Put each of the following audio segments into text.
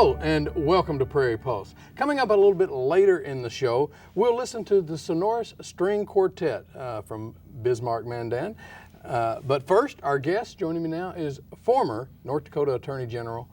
Hello and welcome to Prairie Pulse. Coming up a little bit later in the show, we'll listen to the Sonorous String Quartet from Bismarck Mandan. But first, our guest joining me now is former North Dakota Attorney General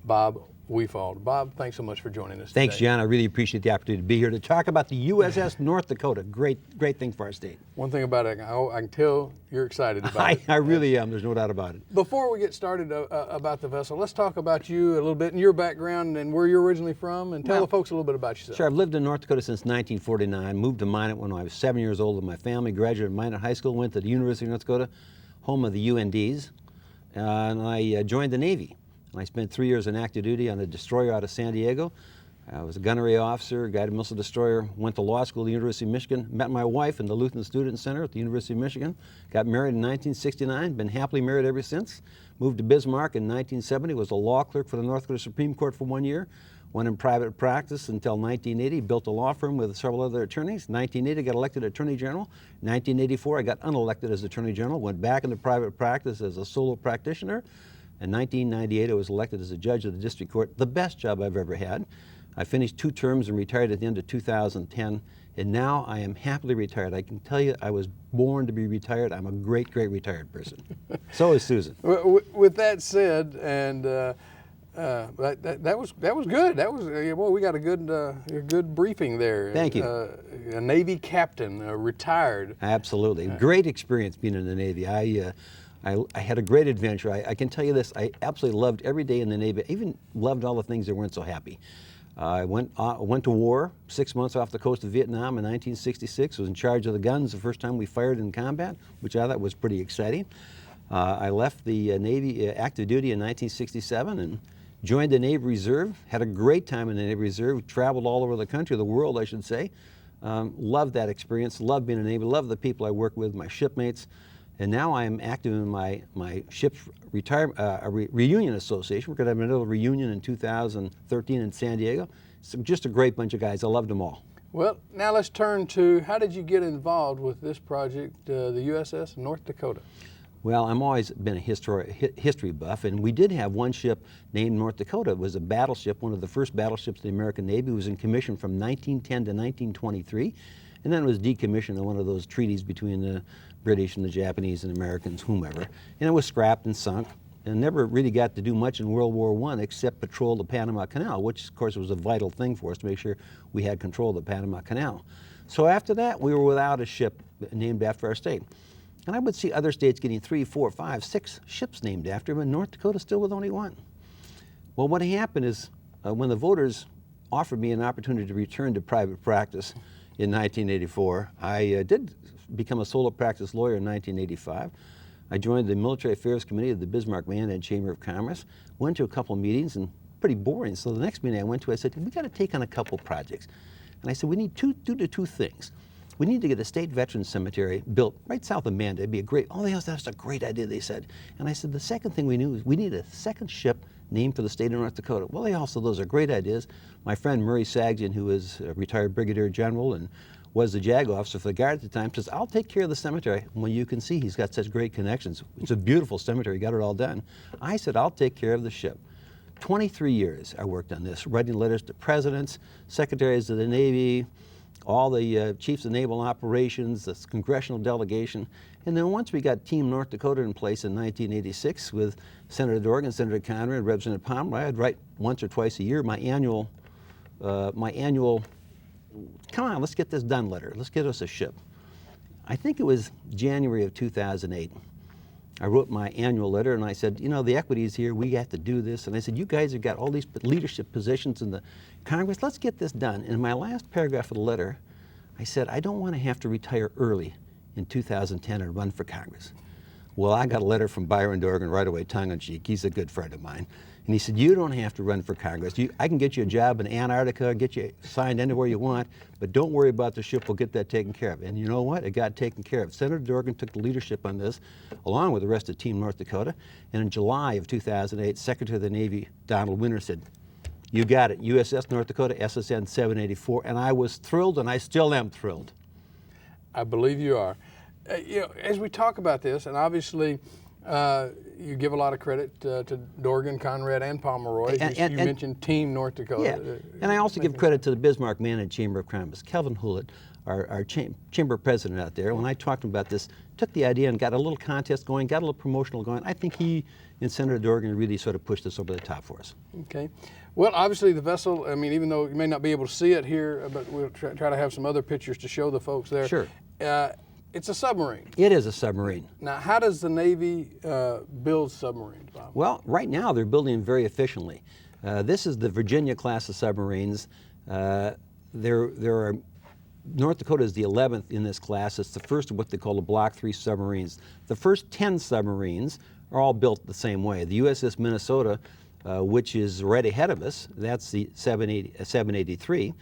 Bob Wefald. Bob, thanks so much for joining us Thanks, today. John. I really appreciate the opportunity to be here to talk about the USS North Dakota. Great thing for our state. One thing about it, I can tell you're excited about it. I really am. There's no doubt about it. Before we get started about the vessel, let's talk about you a little bit and your background and where you're originally from, and tell the folks a little bit about yourself. Sure. I've lived in North Dakota since 1949. Moved to Minot when I was 7 years old with my family. Graduated Minot High School. Went to the University of North Dakota, home of the UNDs, and I joined the Navy. I spent 3 years on active duty on a destroyer out of San Diego. I was a gunnery officer, guided missile destroyer, went to law school at the University of Michigan, met my wife in the Lutheran Student Center at the University of Michigan, got married in 1969, been happily married ever since, moved to Bismarck in 1970, was a law clerk for the North Dakota Supreme Court for 1 year, went in private practice until 1980, built a law firm with several other attorneys. 1980, got elected Attorney General. 1984, I got unelected as Attorney General, went back into private practice as a solo practitioner. In 1998, I was elected as a judge of the district court, the best job I've ever had. I finished 2 terms and retired at the end of 2010, and now I am happily retired. I can tell you I was born to be retired. I'm a great retired person. So is Susan. With that said, and that was good. That was well, we got a good briefing there. Thank you. A Navy captain, retired. Absolutely, great experience being in the Navy. I had a great adventure. I can tell you this, I absolutely loved every day in the Navy. I even loved all the things that weren't so happy. I went to war 6 months off the coast of Vietnam in 1966, was in charge of the guns the first time we fired in combat, which I thought was pretty exciting. I left the Navy active duty in 1967 and joined the Navy Reserve, had a great time in the Navy Reserve, traveled all over the country, the world I should say. Loved that experience, loved being in the Navy, loved the people I worked with, my shipmates. And now I am active in my ship's reunion association. We're going to have another reunion in 2013 in San Diego. So just a great bunch of guys. I loved them all. Well, now let's turn to how did you get involved with this project, the USS North Dakota? Well, I've always been a history buff, and we did have one ship named North Dakota. It was a battleship, one of the first battleships of the American Navy. It was in commission from 1910 to 1923, and then it was decommissioned in one of those treaties between the British and the Japanese and Americans, whomever, and it was scrapped and sunk and never really got to do much in World War I except patrol the Panama Canal, which of course was a vital thing for us to make sure we had control of the Panama Canal. So after that, we were without a ship named after our state. And I would see other states getting 3, 4, 5, 6 ships named after them, and North Dakota still with only one. Well, what happened is when the voters offered me an opportunity to return to private practice in 1984, I did become a solo practice lawyer in 1985. I joined the Military Affairs Committee of the Bismarck Mandan Chamber of Commerce, went to a couple meetings, and pretty boring. So the next meeting I went to, I said, we got to take on a couple projects. And I said, we need two things. We need to get a state veterans cemetery built right south of Mandan. It'd be a great, oh, that's a great idea, they said. And I said, the second thing we knew is we need a second ship named for the state of North Dakota. Well, those are great ideas. My friend Murray Sagdian, who is a retired brigadier general and was the JAG officer for the Guard at the time, says, I'll take care of the cemetery. Well, you can see he's got such great connections. It's a beautiful cemetery, got it all done. I said, I'll take care of the ship. 23 years I worked on this, writing letters to presidents, secretaries of the Navy, all the chiefs of naval operations, the congressional delegation. And then once we got Team North Dakota in place in 1986 with Senator Dorgan, Senator Conrad, Representative Palmer, I'd write once or twice a year my annual come on, let's get this done letter. Let's get us a ship. I think it was January of 2008. I wrote my annual letter and I said, you know, the equity is here, we have to do this. And I said, you guys have got all these leadership positions in the Congress, let's get this done. And in my last paragraph of the letter, I said, I don't want to have to retire early in 2010 and run for Congress. Well, I got a letter from Byron Dorgan right away, tongue-in-cheek. He's a good friend of mine. And he said, you don't have to run for Congress. I can get you a job in Antarctica, get you signed anywhere you want, but don't worry about the ship, we'll get that taken care of. And you know what? It got taken care of. Senator Dorgan took the leadership on this, along with the rest of Team North Dakota. And in July of 2008, Secretary of the Navy Donald Winter said, you got it, USS North Dakota, SSN 784. And I was thrilled, and I still am thrilled. I believe you are. You know, as we talk about this, and obviously You give a lot of credit to Dorgan, Conrad, and Pomeroy. You mentioned Team North Dakota. Yeah, and I also give credit to the Bismarck Mandan Chamber of Commerce. Kelvin Hewlett, our chamber president out there, when I talked to him about this, took the idea and got a little contest going, got a little promotional going. I think he and Senator Dorgan really sort of pushed this over the top for us. Okay. Well, obviously the vessel, I mean, even though you may not be able to see it here, but we'll try to have some other pictures to show the folks there. Sure. It's a submarine. It is a submarine. Now, how does the Navy build submarines, Bob? Well, right now they're building them very efficiently. This is the Virginia class of submarines. North Dakota is the 11th in this class. It's the first of what they call the Block 3 submarines. The first 10 submarines are all built the same way. The USS Minnesota, which is right ahead of us, that's the 783.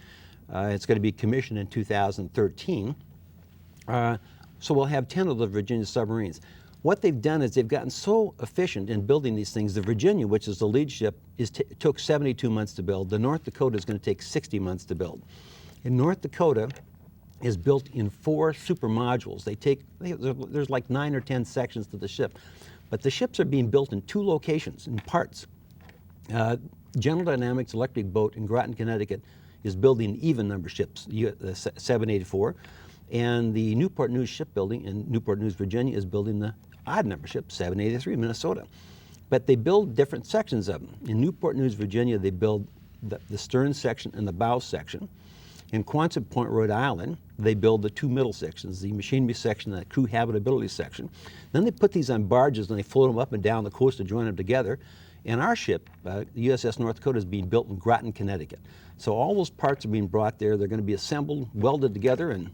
It's going to be commissioned in 2013. So we'll have 10 of the Virginia submarines. What they've done is they've gotten so efficient in building these things. The Virginia, which is the lead ship, took 72 months to build. The North Dakota is going to take 60 months to build. And North Dakota is built in 4 super modules. There's like 9 or 10 sections to the ship. But the ships are being built in 2 locations, in parts. General Dynamics Electric Boat in Groton, Connecticut is building even number ships, the 784. And the Newport News Shipbuilding in Newport News, Virginia is building the odd number ship, 783, Minnesota. But they build different sections of them. In Newport News, Virginia, they build the stern section and the bow section. In Quonset Point, Rhode Island, they build the 2 middle sections, the machinery section and the crew habitability section. Then they put these on barges and they float them up and down the coast to join them together. And our ship, the USS North Dakota, is being built in Groton, Connecticut. So all those parts are being brought there. They're going to be assembled, welded together, and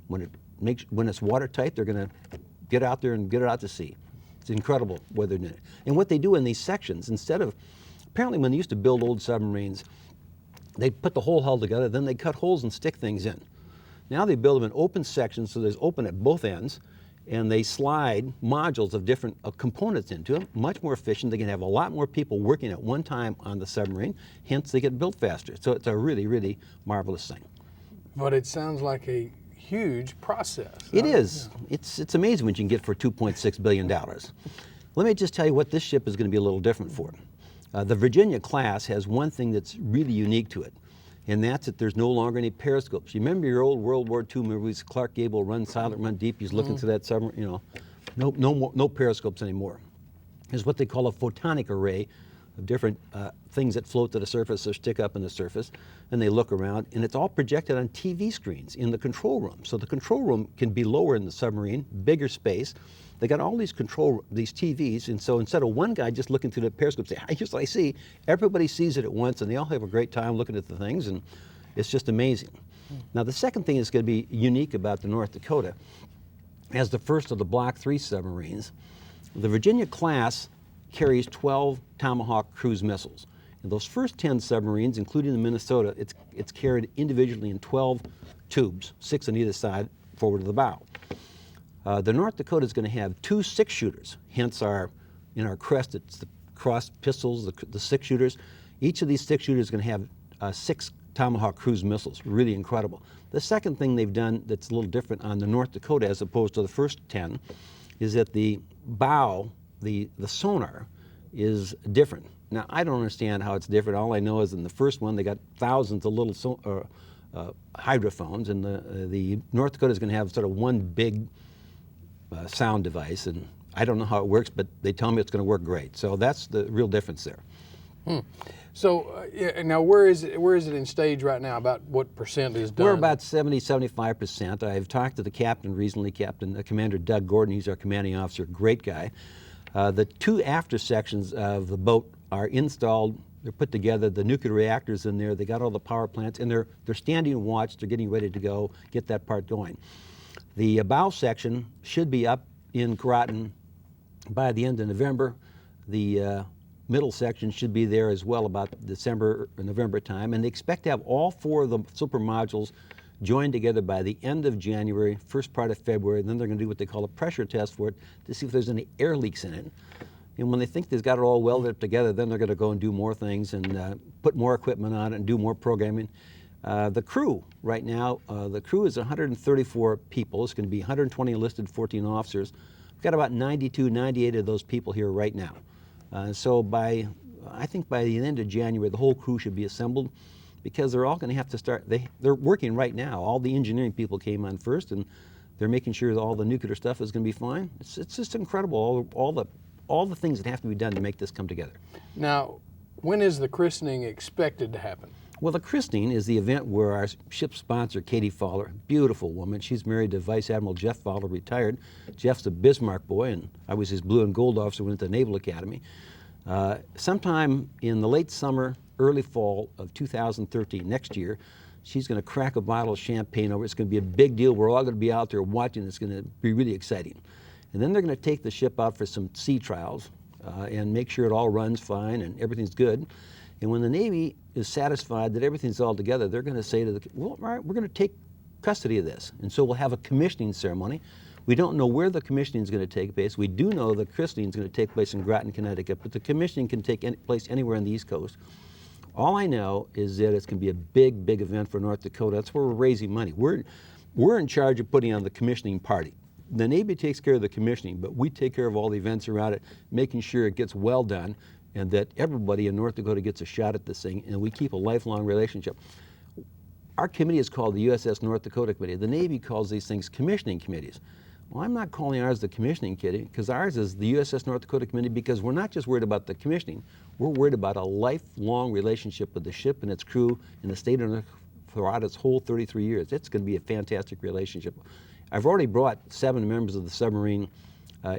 when it's watertight, they're going to get out there and get it out to sea. It's incredible what they're doing. And what they do in these sections, apparently when they used to build old submarines, they put the whole hull together, then they cut holes and stick things in. Now they build them in open sections, so there's open at both ends, and they slide modules of different components into them, much more efficient. They can have a lot more people working at one time on the submarine, hence they get built faster. So it's a really, really marvelous thing. But it sounds like a huge process. It is. Yeah. It's amazing what you can get for $2.6 billion. Let me just tell you what this ship is going to be a little different for. The Virginia class has one thing that's really unique to it, and that's that there's no longer any periscopes. You remember your old World War II movies, Clark Gable, Run Silent, Run Deep, he's looking through that submarine, no periscopes anymore. There's what they call a photonic array of different things that float to the surface or stick up in the surface, and they look around, and it's all projected on TV screens in the control room. So the control room can be lower in the submarine, bigger space. They got all these TVs, and so instead of one guy just looking through the periscope saying, here's what I see, everybody sees it at once, and they all have a great time looking at the things, and it's just amazing. Now the second thing that's going to be unique about the North Dakota, as the first of the Block 3 submarines, the Virginia class carries 12 Tomahawk cruise missiles. And those first 10 submarines, including the Minnesota, it's carried individually in 12 tubes, 6 on either side, forward to the bow. The North Dakota is going to have 2 6-shooters, hence in our crest, it's the cross pistols, the 6-shooters. Each of these 6-shooters is going to have 6 Tomahawk cruise missiles, really incredible. The second thing they've done that's a little different on the North Dakota as opposed to the first 10 is that the bow, the sonar, is different. Now, I don't understand how it's different. All I know is in the first one, they got thousands of little hydrophones, and the North Dakota is going to have sort of one big sound device, and I don't know how it works, but they tell me it's going to work great. So that's the real difference there. So now where is it in stage right now? About what percent is done? We're about 75%. I've talked to the captain recently, Commander Doug Gordon. He's our commanding officer, great guy. The 2 after sections of the boat are installed. They're put together. The nuclear reactors in there. They got all the power plants, and they're standing watch. They're getting ready to go get that part going. The bow section should be up in Groton by the end of November. The middle section should be there as well about December or November time, and they expect to have all 4 of the super modules joined together by the end of January, first part of February, and then they're going to do what they call a pressure test for it to see if there's any air leaks in it. And when they think they've got it all welded up together, then they're going to go and do more things and put more equipment on it and do more programming. The crew right now, the crew is 134 people. It's going to be 120 enlisted, 14 officers. We've got about 92, 98 of those people here right now. So I think by the end of January, the whole crew should be assembled, because they're all going to have to start. They're working right now. All the engineering people came on first, and they're making sure that all the nuclear stuff is going to be fine. It's just incredible, all the things that have to be done to make this come together. Now, when is the christening expected to happen? Well, the christening is the event where our ship sponsor, Katie Fowler, beautiful woman. She's married to Vice Admiral Jeff Fowler, retired. Jeff's a Bismarck boy, and I was his blue and gold officer when went to the Naval Academy. Sometime in the late summer, early fall of 2013, next year, she's going to crack a bottle of champagne over. It's going to be a big deal. We're all going to be out there watching. It's going to be really exciting. And then they're going to take the ship out for some sea trials and make sure it all runs fine and everything's good. And when the Navy is satisfied that everything's all together, they're going to say to well, all right, we're going to take custody of this. And so we'll have a commissioning ceremony. We don't know where the commissioning is going to take place. We do know the christening is going to take place in Groton, Connecticut, but the commissioning can take place anywhere on the East Coast. All I know is that it's going to be a big, big event for North Dakota. That's where we're raising money. We're in charge of putting on the commissioning party. The Navy takes care of the commissioning, but we take care of all the events around it, making sure it gets well done and that everybody in North Dakota gets a shot at this thing, and we keep a lifelong relationship. Our committee is called the USS North Dakota Committee. The Navy calls these things commissioning committees. Well, I'm not calling ours the commissioning committee, because ours is the USS North Dakota Committee, because we're not just worried about the commissioning, we're worried about a lifelong relationship with the ship and its crew in the state of North Dakota throughout its whole 33 years. It's going to be a fantastic relationship. I've already brought 7 members of the submarine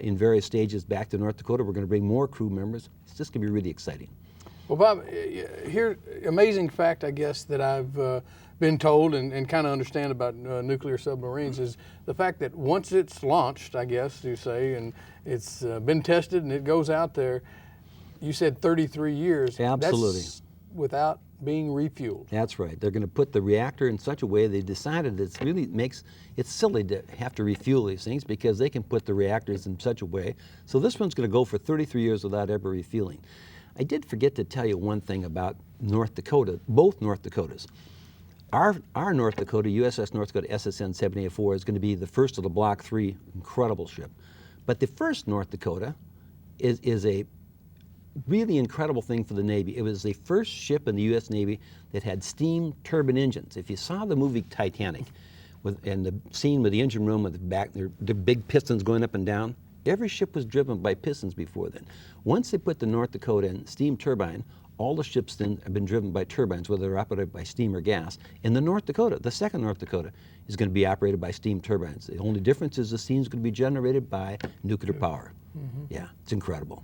in various stages back to North Dakota. We're going to bring more crew members. It's just going to be really exciting. Well, Bob, here, amazing fact, I guess, that I've been told and kind of understand about nuclear submarines is the fact that once it's launched, I guess you say, and it's been tested and it goes out there, you said 33 years. Absolutely. That's without being refueled. That's right. They're going to put the reactor in such a way they decided it's silly to have to refuel these things, because they can put the reactors in such a way. So this one's going to go for 33 years without ever refueling. I did forget to tell you one thing about North Dakota, both North Dakotas. Our North Dakota, USS North Dakota SSN 784, is going to be the first of the Block 3 incredible ship. But the first North Dakota is a really incredible thing for the Navy. It was the first ship in the U.S. Navy that had steam turbine engines. If you saw the movie Titanic, and the scene with the engine room with the big pistons going up and down, every ship was driven by pistons before then. Once they put the North Dakota in steam turbine, all the ships then have been driven by turbines, whether they're operated by steam or gas. And the North Dakota, the second North Dakota, is going to be operated by steam turbines. The only difference is the steam is going to be generated by nuclear power. Mm-hmm. Yeah, it's incredible.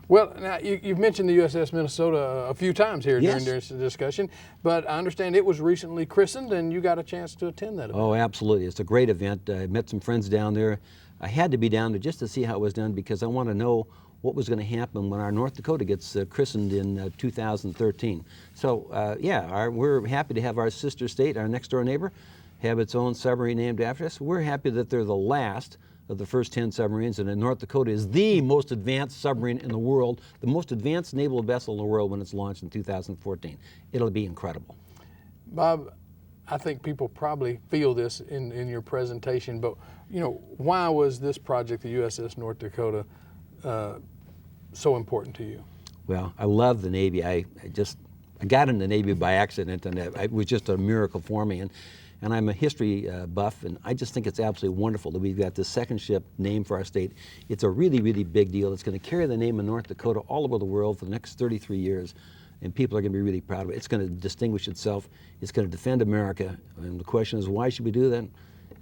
Well, now you've mentioned the USS Minnesota a few times here Yes. during this discussion, but I understand it was recently christened and you got a chance to attend that event. Oh, absolutely. It's a great event. I met some friends down there. I had to be down there just to see how it was done, because I want to know what was going to happen when our North Dakota gets christened in 2013. So, we're happy to have our sister state, our next door neighbor, have its own submarine named after us. We're happy that they're the last of the first 10 submarines, and North Dakota is the most advanced submarine in the world, the most advanced naval vessel in the world when it's launched in 2014. It'll be incredible. Bob, I think people probably feel this in your presentation, but why was this project, the USS North Dakota, so important to you? Well, I love the Navy. I got in the Navy by accident, and it was just a miracle for me. And I'm a history buff, and I just think it's absolutely wonderful that we've got this second ship named for our state. It's a really, really big deal. It's going to carry the name of North Dakota all over the world for the next 33 years, and people are going to be really proud of it. It's going to distinguish itself. It's going to defend America. And the question is, why should we do that?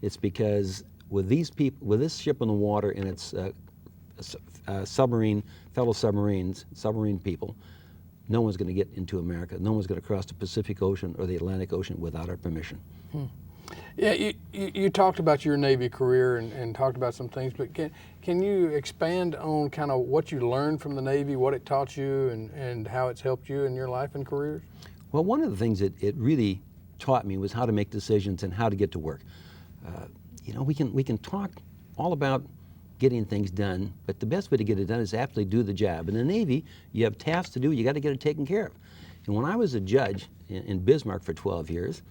It's because with these people, with this ship in the water and its fellow submarine people, no one's going to get into America. No one's going to cross the Pacific Ocean or the Atlantic Ocean without our permission. Yeah, you talked about your Navy career and talked about some things, but can you expand on kind of what you learned from the Navy, what it taught you, and how it's helped you in your life and career? Well, one of the things that it really taught me was how to make decisions and how to get to work. We can talk all about getting things done, but the best way to get it done is to actually do the job. In the Navy, you have tasks to do, you got to get it taken care of. And when I was a judge in Bismarck for 12 years,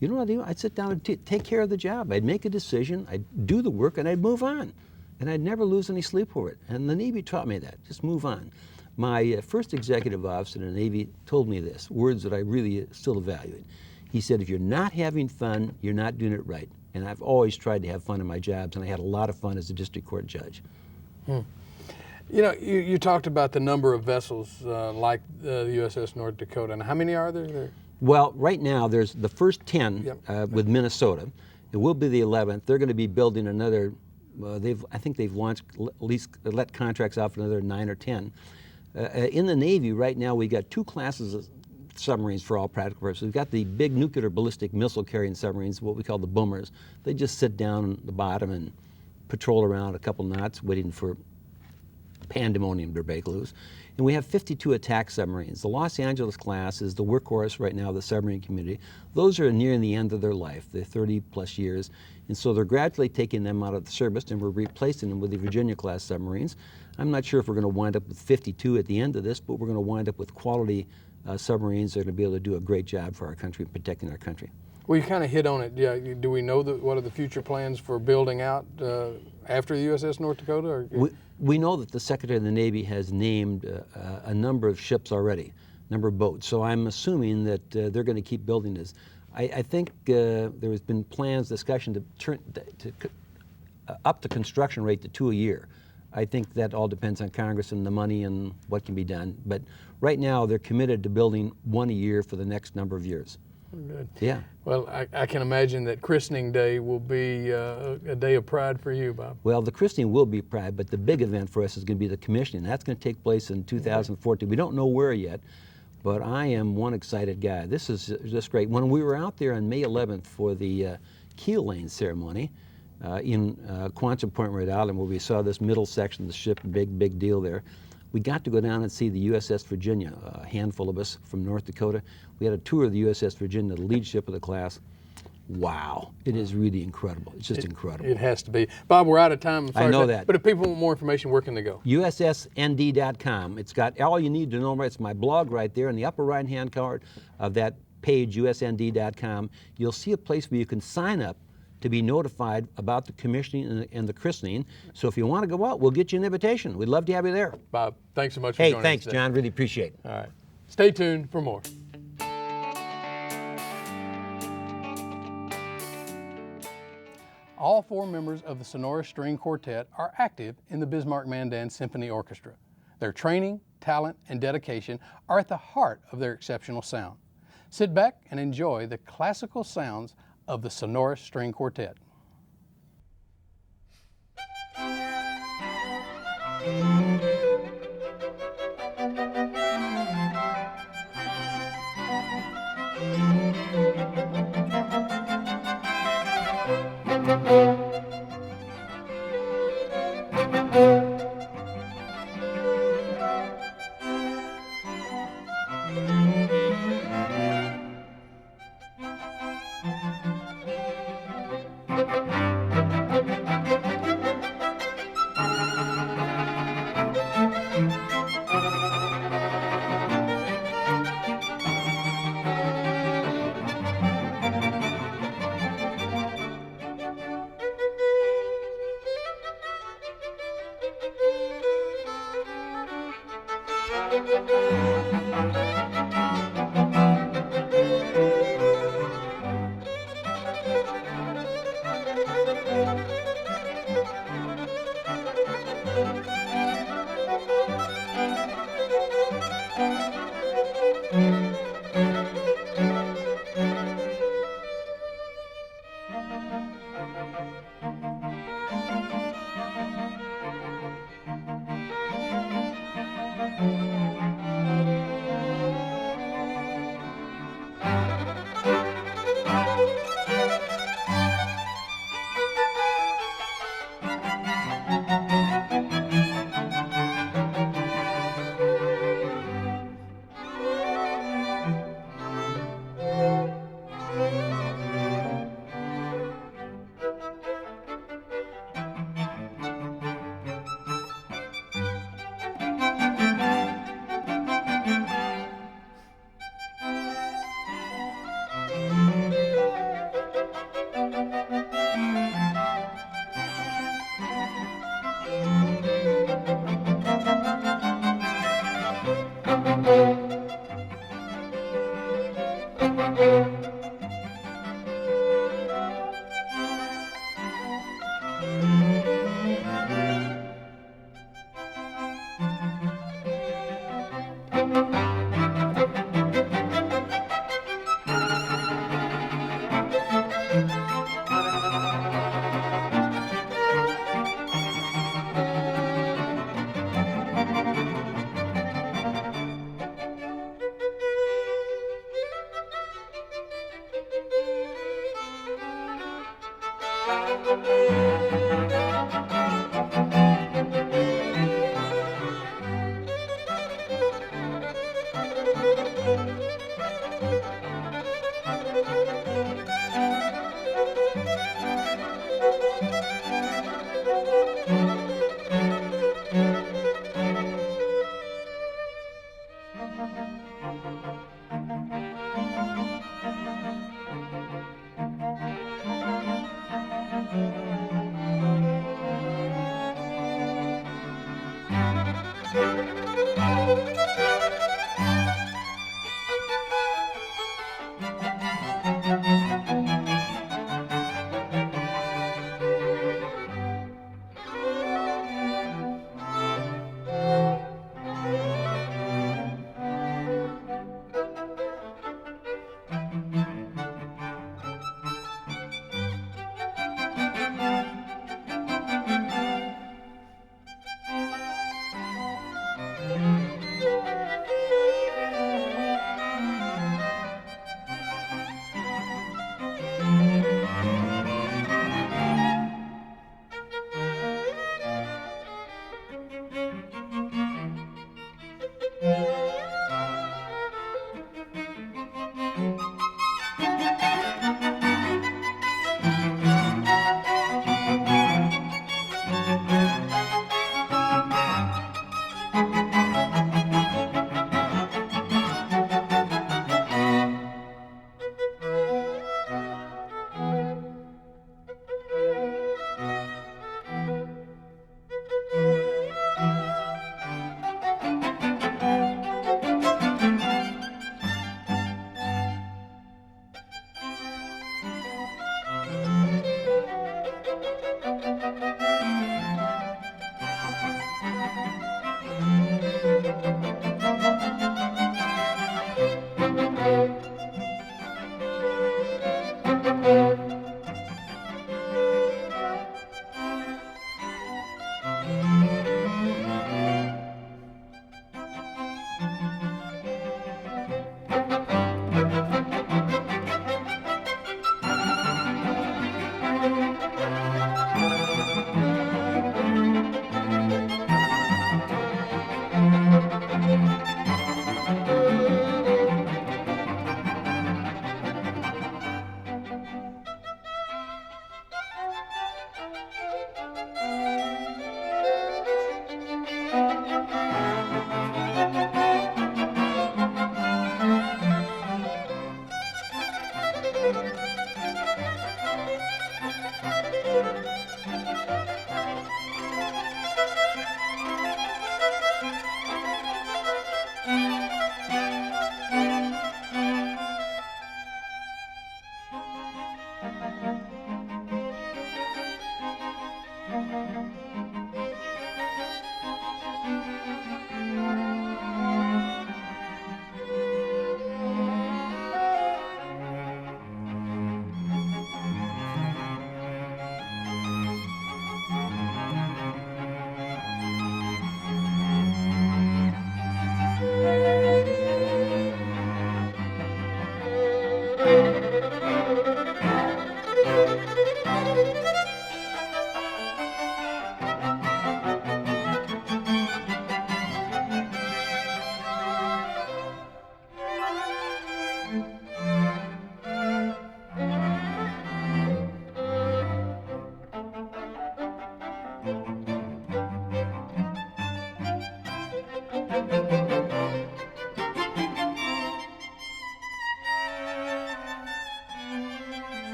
you know what I'd do? I'd sit down and take care of the job. I'd make a decision, I'd do the work, and I'd move on. and I'd never lose any sleep over it. And the Navy taught me that. Just move on. My first executive officer in the Navy told me this, words that I really still evaluate. He said, if you're not having fun, you're not doing it right. And I've always tried to have fun in my jobs, and I had a lot of fun as a district court judge. You know, you talked about the number of vessels like the USS North Dakota. And how many are there? Well, right now there's the first 10 with Minnesota. It will be the 11th. They're going to be building another. I think they've launched, at least let contracts out for another 9 or 10. In the Navy right now, we got 2 classes of submarines for all practical purposes. We've got the big nuclear ballistic missile carrying submarines, what we call the boomers. They just sit down at the bottom and patrol around a couple knots waiting for pandemonium to break loose. And we have 52 attack submarines. The Los Angeles class is the workhorse right now of the submarine community. Those are nearing the end of their life. They're 30 plus years. And so they're gradually taking them out of the service, and we're replacing them with the Virginia class submarines. I'm not sure if we're going to wind up with 52 at the end of this, but we're going to wind up with quality submarines that are going to be able to do a great job for our country, protecting our country. Well, you kind of hit on it. Yeah. Do we know what are the future plans for building out after the USS North Dakota? Or? We know that the Secretary of the Navy has named a number of ships already, a number of boats. So I'm assuming that they're going to keep building this. I think there has been plans, discussion to up the construction rate to 2 a year. I think that all depends on Congress and the money and what can be done. But right now, they're committed to building 1 a year for the next number of years. Good. Yeah. Well, I can imagine that christening day will be a day of pride for you, Bob. Well, the christening will be pride, but the big event for us is going to be the commissioning. That's going to take place in 2014. We don't know where yet, but I am one excited guy. This is just great. When we were out there on May 11th for the keel laying ceremony in Quonset Point, Rhode Island, where we saw this middle section of the ship, big deal there, we got to go down and see the USS Virginia, a handful of us from North Dakota. We had a tour of the USS Virginia, the lead ship of the class. Wow, it is really incredible. It's just incredible. It has to be. Bob, we're out of time. I'm sorry I know that. But if people want more information, where can they go? USSND.com. It's got all you need to know. It's my blog right there in the upper right-hand corner of that page, USND.com. You'll see a place where you can sign up to be notified about the commissioning and the christening. So if you want to go out, we'll get you an invitation. We'd love to have you there. Bob, thanks so much for joining us. Hey, thanks, John. Really appreciate it. All right. Stay tuned for more. All 4 members of the Sonora String Quartet are active in the Bismarck Mandan Symphony Orchestra. Their training, talent, and dedication are at the heart of their exceptional sound. Sit back and enjoy the classical sounds of the Sonora String Quartet.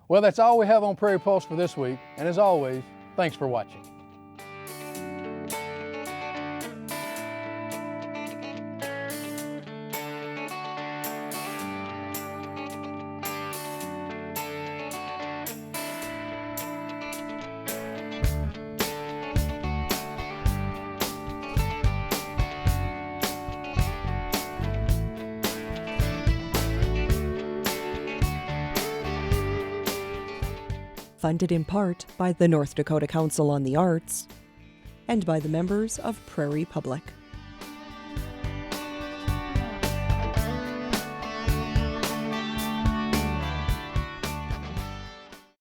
Well, that's all we have on Prairie Pulse for this week, and as always, thanks for watching. Funded in part by the North Dakota Council on the Arts and by the members of Prairie Public.